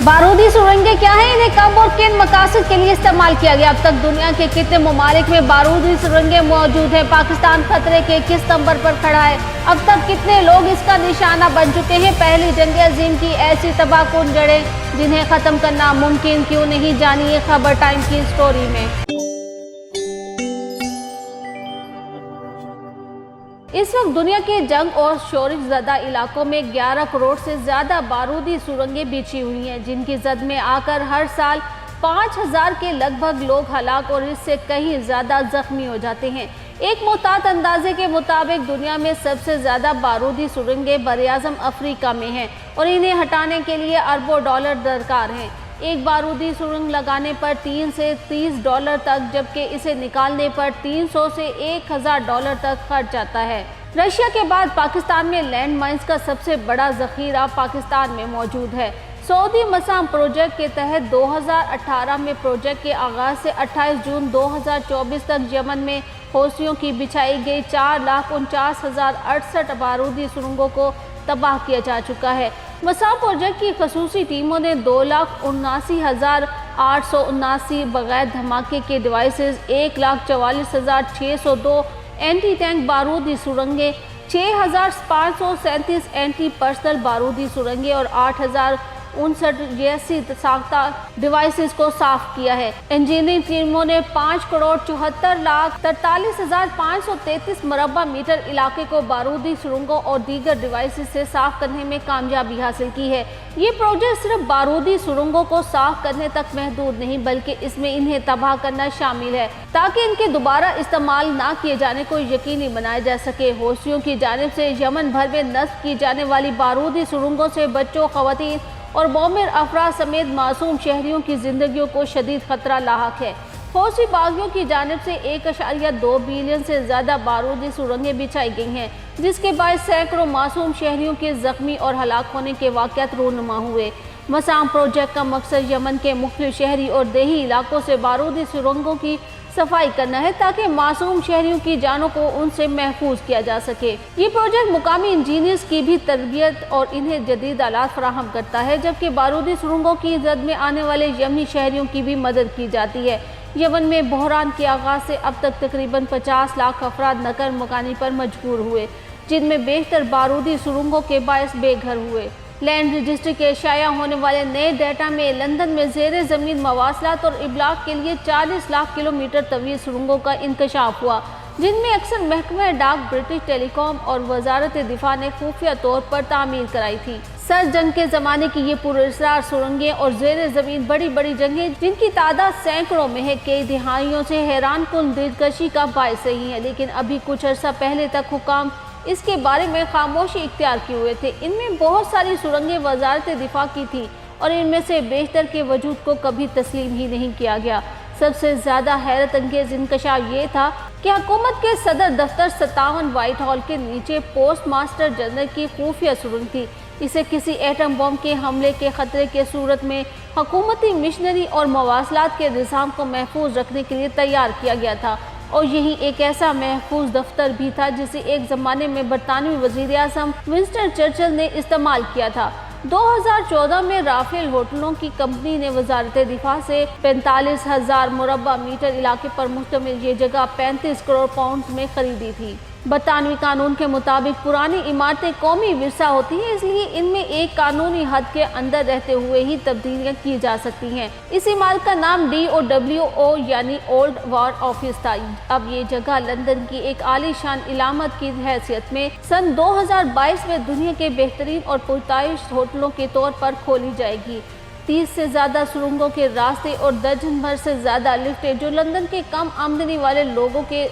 बारूदी सुरंगें क्या हैं, इन्हें कब और किन मकासद के लिए इस्तेमाल किया गया? अब तक दुनिया के कितने ममालिक में बारूदी सुरंगें मौजूद हैं? पाकिस्तान खतरे के किस नंबर पर खड़ा है? अब तक कितने लोग इसका निशाना बन चुके हैं? पहली जंग अजीम की ऐसी तबाहकुन जड़ें जिन्हें ख़त्म करना मुमकिन क्यों नहीं, जानिए खबर टाइम की स्टोरी में। इस वक्त दुनिया के जंग और शोरश ज़दा इलाकों में 11 करोड़ से ज़्यादा बारूदी सुरंगें बिछी हुई हैं, जिनकी जद में आकर हर साल 5000 के लगभग लोग हलाक और इससे कहीं ज़्यादा जख्मी हो जाते हैं। एक मुताद अंदाजे के मुताबिक दुनिया में सबसे ज़्यादा बारूदी सुरंगें बरआज़म अफ्रीका में हैं और इन्हें हटाने के लिए अरबों डॉलर दरकार हैं। एक बारूदी सुरंग लगाने पर 3 से 30 डॉलर तक, जबकि इसे निकालने पर 300 से 1000 डॉलर तक खर्च आता है। रशिया के बाद पाकिस्तान में लैंड माइंस का सबसे बड़ा ज़ख़ीरा पाकिस्तान में मौजूद है। सऊदी मसाम प्रोजेक्ट के तहत 2018 में प्रोजेक्ट के आगाज़ से 28 जून 2024 तक यमन में हौसियों की बिछाई गई 4,49,068 बारूदी सुरंगों को तबाह किया जा चुका है। मसाम प्रोजेक्ट की खसूसी टीमों ने 2,79,879 बगैर धमाके के डिवाइसेस, 1,44,602 एंटी टैंक बारूदी सुरंगें, 6,537 एंटी पर्सनल बारूदी सुरंगें और 8,059 जैसी साख्ता डिवाइसेस को साफ किया है। इंजीनियरिंग टीमों ने 5,74,43,533 मरबा मीटर इलाके को बारूदी सुरंगों और दीगर डिवाइसेस से साफ करने में कामयाबी हासिल की है। ये प्रोजेक्ट सिर्फ बारूदी सुरंगों को साफ करने तक महदूद नहीं, बल्कि इसमें इन्हें तबाह करना शामिल है ताकि इनके दोबारा इस्तेमाल ना किए जाने को यकीनी बनाया जा सके। हौसियों की जानिब से यमन भर में नस्ब की जाने वाली बारूदी सुरंगों से बच्चों, ख़वातीन और मोमिर अफराद समेत मासूम शहरियों की जिंदगियों को शदीद खतरा लाहक है। हौसी बागियों की जानिब से 1.2 बिलियन से ज़्यादा बारूदी सुरंगें बिछाई गई हैं, जिसके बाद सैकड़ों मासूम शहरियों के जख्मी और हलाक होने के वाक़यात रूनुमा हुए। मसाम प्रोजेक्ट का मकसद यमन के मुख्तलिफ शहरी और देही इलाकों से बारूदी सुरंगों की सफाई करना है ताकि मासूम शहरियों की जानों को उनसे महफूज किया जा सके। ये प्रोजेक्ट मुकामी इंजीनियर्स की भी तरबियत और इन्हें जदीद आलात फराहम करता है, जबकि बारूदी सुरंगों की जद में आने वाले यमनी शहरियों की भी मदद की जाती है। यमन में बहरान के आगाज से अब तक तकरीबन 50 लाख अफराद नकर मकानी पर मजबूर हुए, जिनमें बेशतर बारूदी सुरंगों के बायस बेघर हुए। लैंड रजिस्ट्री के शाया होने वाले नए डेटा में लंदन में ज़ेरे ज़मीन मवासलात और इब्लाग के लिए 40 लाख किलोमीटर तवील सुरंगों का इंकशाफ हुआ, जिनमें अक्सर महकमा डाक, ब्रिटिश टेलीकॉम और वजारत दिफा ने खुफिया तौर पर तामीर कराई थी। सर्द जंग के ज़माने की ये पुरअसरार सुरंगें और ज़ेरे ज़मीन बड़ी बड़ी जंगें, जिनकी तादाद सैकड़ों में है, कई दिहाइयों से हैरान कुन दिलकशी का बायस रही हैं, लेकिन अभी कुछ अर्सा पहले तक हुकाम इसके बारे में खामोशी इख्तियार किए हुए थे। इनमें बहुत सारी सुरंगें वजारत दिफा की थी और इनमें से बेशतर के वजूद को कभी तस्लीम ही नहीं किया गया। सबसे ज़्यादा हैरत अंगेज इंकशाफ ये था कि हुकूमत के सदर दफ्तर 57 व्हाइट हॉल के नीचे पोस्ट मास्टर जनरल की खुफिया सुरंग थी। इसे किसी एटम बम के हमले के खतरे के सूरत में हुकूमती मिशनरी और मवासलात के निज़ाम को महफूज रखने के लिए तैयार किया गया था, और यही एक ऐसा महफूज दफ्तर भी था जिसे एक ज़माने में बरतानवी वज़ीर आज़म विंस्टन चर्चिल ने इस्तेमाल किया था। 2014 में राफेल होटलों की कंपनी ने वजारत दिफा से 45,000 मुरबा मीटर इलाके पर मुश्तमिल ये जगह 35 करोड़ पाउंड में खरीदी थी। बरतानवी कानून के मुताबिक पुरानी इमारतें कौमी विरसा होती हैं, इसलिए इनमें एक कानूनी हद के अंदर रहते हुए ही तब्दीलियां की जा सकती हैं। इस इमारत का नाम DOWO यानी ओल्ड वॉर ऑफिस था। अब ये जगह लंदन की एक आलीशान इलामत की हैसियत में सन 2022 में दुनिया के बेहतरीन और पुरताइश होटलों के तौर पर खोली जाएगी। 30 से ज़्यादा सुरंगों के रास्ते और दर्जन भर से ज़्यादा लिफ्टें, जो लंदन के कम आमदनी वाले लोगों के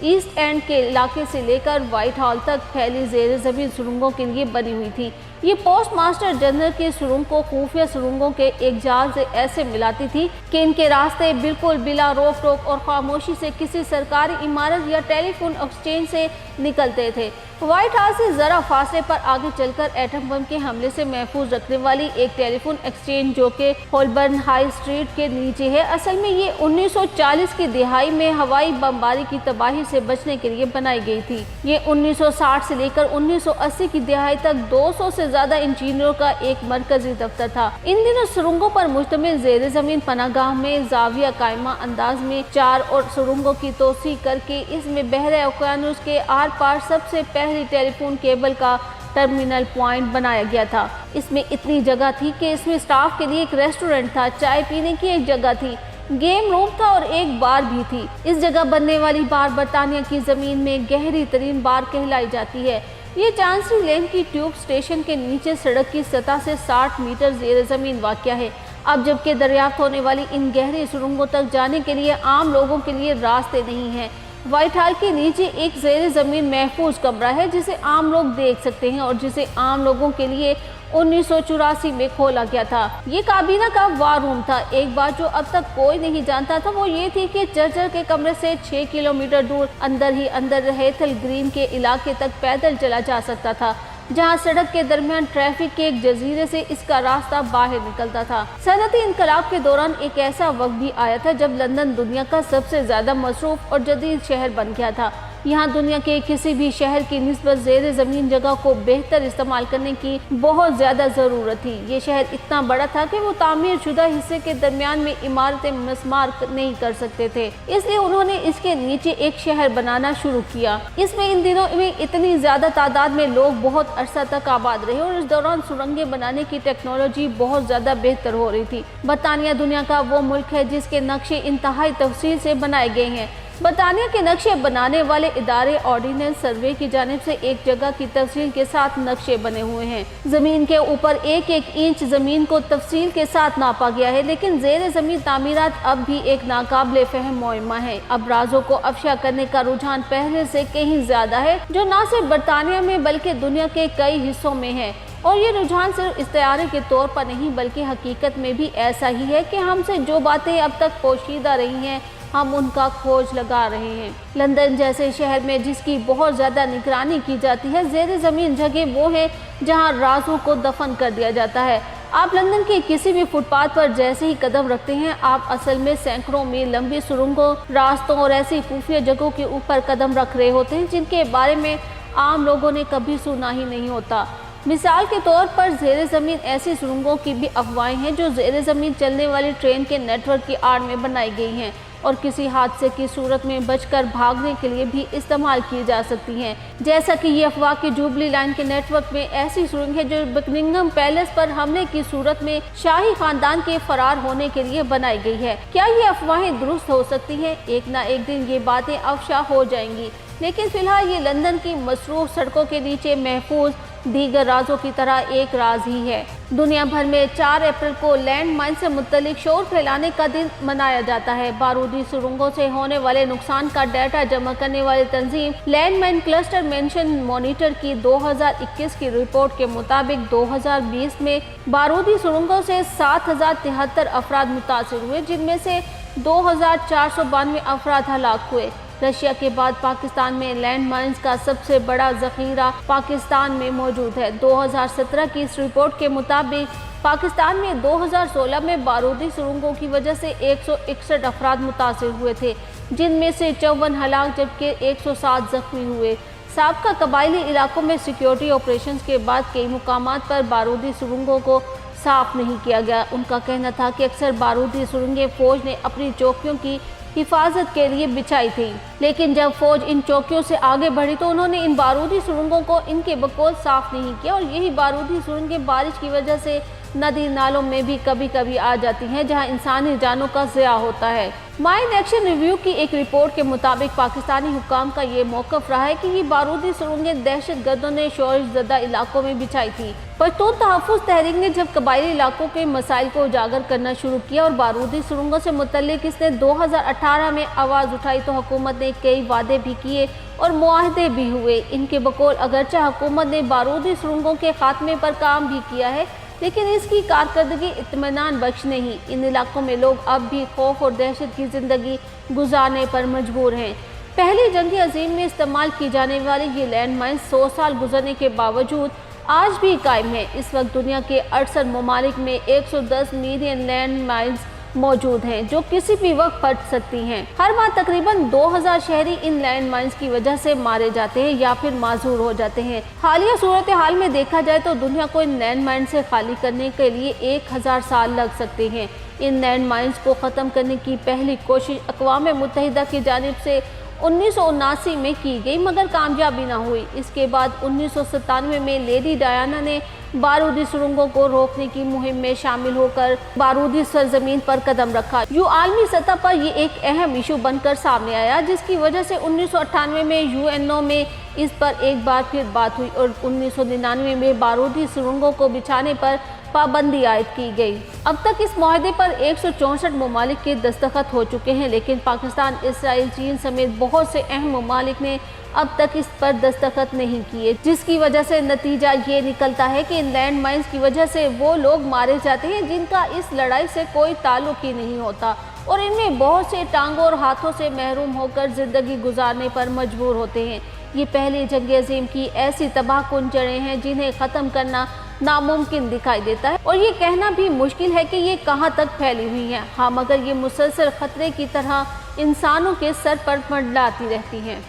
ईस्ट एंड के इलाके से लेकर व्हाइट हॉल तक फैली ज़ेरे ज़मीन सुरंगों के लिए बनी हुई थी। ये पोस्ट मास्टर जनरल के सुरंग को खुफिया सुरंगों के एक जाल से ऐसे मिलाती थी कि इनके रास्ते बिल्कुल बिला रोक टोक और खामोशी से किसी सरकारी इमारत या टेलीफोन एक्सचेंज से निकलते थे। व्हाइट हाउस से ज़रा फासले पर आगे चलकर एटम बम के हमले से महफूज रखने वाली एक टेलीफोन एक्सचेंज, जो कि होलबर्न हाई स्ट्रीट के नीचे है, असल में ये 1940 की दिहाई में हवाई बमबारी की तबाही से बचने के लिए बनाई गई थी। ये 1960 से लेकर 1980 की दिहाई तक 200 से ज्यादा इंजीनियरों का एक मरकजी दफ्तर था। इन दिनों सुरंगों पर मुश्तमिल ज़ेर ज़मीन पनाहगाह में जाविया कायमा अंदाज में 4 और सुरंगों की तोसी करके इसमें बहरे ओकियानुस के आर पार सबसे पहली टेलीफोन केबल का टर्मिनल पॉइंट बनाया गया था। इसमें इतनी जगह थी कि इसमें स्टाफ के लिए एक रेस्टोरेंट था, चाय पीने की एक जगह थी, गेम रूम था और एक बार भी थी। इस जगह बनने वाली बार बरतानिया की जमीन में गहरी तरीन बार कहलाई जाती है। ये चांसरी लेन की ट्यूब स्टेशन के नीचे सड़क की सतह से 60 मीटर ज़ेर ज़मीन वाक़या है। अब जबकि दरियाफ्त होने वाली इन गहरी सुरंगों तक जाने के लिए आम लोगों के लिए रास्ते नहीं हैं। व्हाइट हॉल के नीचे एक ज़ेर ज़मीन महफूज कमरा है जिसे आम लोग देख सकते हैं और जिसे आम लोगों के लिए 1984 में खोला गया था। ये काबीना का वार रूम था। एक बात जो अब तक कोई नहीं जानता था वो ये थी कि चर्चर के कमरे से 6 किलोमीटर दूर अंदर ही अंदर हेथल ग्रीन के इलाके तक पैदल चला जा सकता था, जहां सड़क के दरमियान ट्रैफिक के एक जजीरे से इसका रास्ता बाहर निकलता था। सनअती इनकलाब के दौरान एक ऐसा वक्त भी आया था जब लंदन दुनिया का सबसे ज्यादा मसरूफ और जदीद शहर बन गया था। यहाँ दुनिया के किसी भी शहर की निस्बत ज़ेर ज़मीन जगह को बेहतर इस्तेमाल करने की बहुत ज़्यादा ज़रूरत थी। ये शहर इतना बड़ा था कि वो तामीर शुदा हिस्से के दरमियान में इमारतें मस्मार नहीं कर सकते थे, इसलिए उन्होंने इसके नीचे एक शहर बनाना शुरू किया। इसमें इन दिनों में इतनी ज़्यादा तादाद में लोग बहुत अरसा तक आबाद रहे और इस दौरान सुरंगें बनाने की टेक्नोलॉजी बहुत ज़्यादा बेहतर हो रही थी। बरतानिया दुनिया का वो मुल्क है जिसके नक्शे इंतहाई तफसील से बनाए गए हैं। बरतानिया के नक्शे बनाने वाले इदारे ऑर्डिनेंस सर्वे की जानिब से एक जगह की तफसील के साथ नक्शे बने हुए हैं। जमीन के ऊपर एक एक इंच जमीन को तफसील के साथ नापा गया है, लेकिन ज़ेर ज़मीन तामीरात अब भी एक नाकाबिले फहम मुअम्मा है। अब राजों को अफशा करने का रुझान पहले से कहीं ज्यादा है, जो न सिर्फ बरतानिया में बल्कि दुनिया के कई हिस्सों में है। और ये रुझान सिर्फ इस्तेआरे के तौर पर नहीं बल्कि हकीकत में भी ऐसा ही है कि हमसे जो बातें अब तक पोशीदा रही हैं हम उनका खोज लगा रहे हैं। लंदन जैसे शहर में जिसकी बहुत ज़्यादा निगरानी की जाती है, ज़ेर ज़मीन जगह वो है जहां राजों को दफन कर दिया जाता है। आप लंदन के किसी भी फुटपाथ पर जैसे ही कदम रखते हैं आप असल में सैकड़ों मील लंबी सुरंगों, रास्तों और ऐसी खुफिया जगहों के ऊपर कदम रख रहे होते हैं जिनके बारे में आम लोगों ने कभी सुना ही नहीं होता। मिसाल के तौर पर ज़ेर ज़मीन ऐसी सुरंगों की भी अफवाहें हैं जो ज़ेर ज़मीन चलने वाली ट्रेन के नेटवर्क की आड़ में बनाई गई हैं और किसी हादसे की सूरत में बचकर भागने के लिए भी इस्तेमाल की जा सकती हैं। जैसा कि ये अफवाह की जुबली लाइन के नेटवर्क में ऐसी सुरंग है जो बकिंगम पैलेस पर हमले की सूरत में शाही खानदान के फरार होने के लिए बनाई गई है। क्या ये अफवाहें दुरुस्त हो सकती हैं? एक ना एक दिन ये बातें अफशा हो जाएंगी, लेकिन फिलहाल ये लंदन की मसरूफ सड़कों के नीचे महफूज दीगर राजों की तरह एक राज ही है। दुनिया भर में 4 अप्रैल को लैंड माइन से मुत्तलिक शोर फैलाने का दिन मनाया जाता है। बारूदी सुरंगों से होने वाले नुकसान का डाटा जमा करने वाली तंजीम land mine cluster munition monitor की 2021 की रिपोर्ट के मुताबिक 2020 में बारूदी सुरंगों से 7073 अफराद मुतासिर हुए, जिनमें से 2492 अफराद हलाक हुए। रशिया के बाद पाकिस्तान में लैंड माइंस का सबसे बड़ा जखीरा पाकिस्तान में मौजूद है। 2017 की इस रिपोर्ट के मुताबिक पाकिस्तान में 2016 में बारूदी सुरंगों की वजह से 161 अफराद मुतासिर हुए थे, जिनमें से 54 हलाक जबकि 107 जख्मी हुए। साबका कबायली इलाकों में सिक्योरिटी ऑपरेशंस के बाद कई मुकामात पर बारूदी सुरंगों को साफ नहीं किया गया। उनका कहना था कि अक्सर बारूदी सुरंगें फौज ने अपनी चौकियों की हिफाजत के लिए बिछाई थी, लेकिन जब फौज इन चौकियों से आगे बढ़ी तो उन्होंने इन बारूदी सुरंगों को इनके बकौल साफ नहीं किया और यही बारूदी सुरंगें बारिश की वजह से नदी नालों में भी कभी कभी आ जाती हैं, जहां इंसानी जानों का ज़िया होता है। माइन एक्शन रिव्यू की एक रिपोर्ट के मुताबिक पाकिस्तानी हुक्काम का ये मौक़िफ़ रहा है कि ये बारूदी सुरंगें दहशत गर्दों ने शोरश ज़दा इलाकों में बिछाई थी। पश्तून तहफ़्फ़ुज़ तहरीक ने जब कबायली इलाकों के मसाइल को उजागर करना शुरू किया और बारूदी सुरंगों से मुतल्लिक इसने 2018 में आवाज़ उठाई तो हुकूमत ने कई वादे भी किए और मुआहदे भी हुए। इनके बकौल अगरचे हुकूमत ने बारूदी सुरंगों के खात्मे पर काम भी किया है, लेकिन इसकी कारकर्दगी इत्मीनान बख्श नहीं। इन इलाकों में लोग अब भी खौफ और दहशत की ज़िंदगी गुजारने पर मजबूर हैं। पहली जंग अजीम में इस्तेमाल की जाने वाली ये लैंड माइन 100 साल गुजरने के बावजूद आज भी कायम है। इस वक्त दुनिया के 68 ममालिक में 110 मिलियन लैंड माइन्स मौजूद हैं जो किसी भी वक्त फट सकती हैं। हर माह तकरीबन 2000 शहरी इन लैंड माइंस की वजह से मारे जाते हैं या फिर माजूर हो जाते हैं। हालिया सूरत हाल में देखा जाए तो दुनिया को इन लैंड माइंस से खाली करने के लिए 1000 साल लग सकते हैं। इन लैंड माइंस को ख़त्म करने की पहली कोशिश अक़वाम मुत्तहिदा की जानिब से 1979 में की गई मगर कामयाबी न हुई। इसके बाद 1997 में लेडी डायना ने बारूदी सुरंगों को रोकने की मुहिम में शामिल होकर बारूदी सरजमीन पर कदम रखा। यूं आलमी सतह पर ये एक अहम इशू बनकर सामने आया जिसकी वजह से 1998 में यूएनओ में इस पर एक बार फिर बात हुई और 1999 में बारूदी सुरंगों को बिछाने पर पाबंदी आयद की गई। अब तक इस मुआहदे पर 164 ममालिक के दस्तखत हो चुके हैं, लेकिन पाकिस्तान, इसराइल, चीन समेत बहुत से अहम ममालिक ने अब तक इस पर दस्तखत नहीं किए, जिसकी वजह से नतीजा ये निकलता है कि लैंड माइंस की वजह से वो लोग मारे जाते हैं जिनका इस लड़ाई से कोई ताल्लुक ही नहीं होता और इनमें बहुत से टांगों और हाथों से महरूम होकर जिंदगी गुजारने पर मजबूर होते हैं। ये पहली जंग अज़ीम की ऐसी तबाहकुन जड़ें हैं जिन्हें ख़त्म करना नामुमकिन दिखाई देता है और ये कहना भी मुश्किल है कि ये कहाँ तक फैली हुई हैं। हाँ, मगर ये मुसलसल खतरे की तरह इंसानों के सर पर मंडलाती रहती हैं।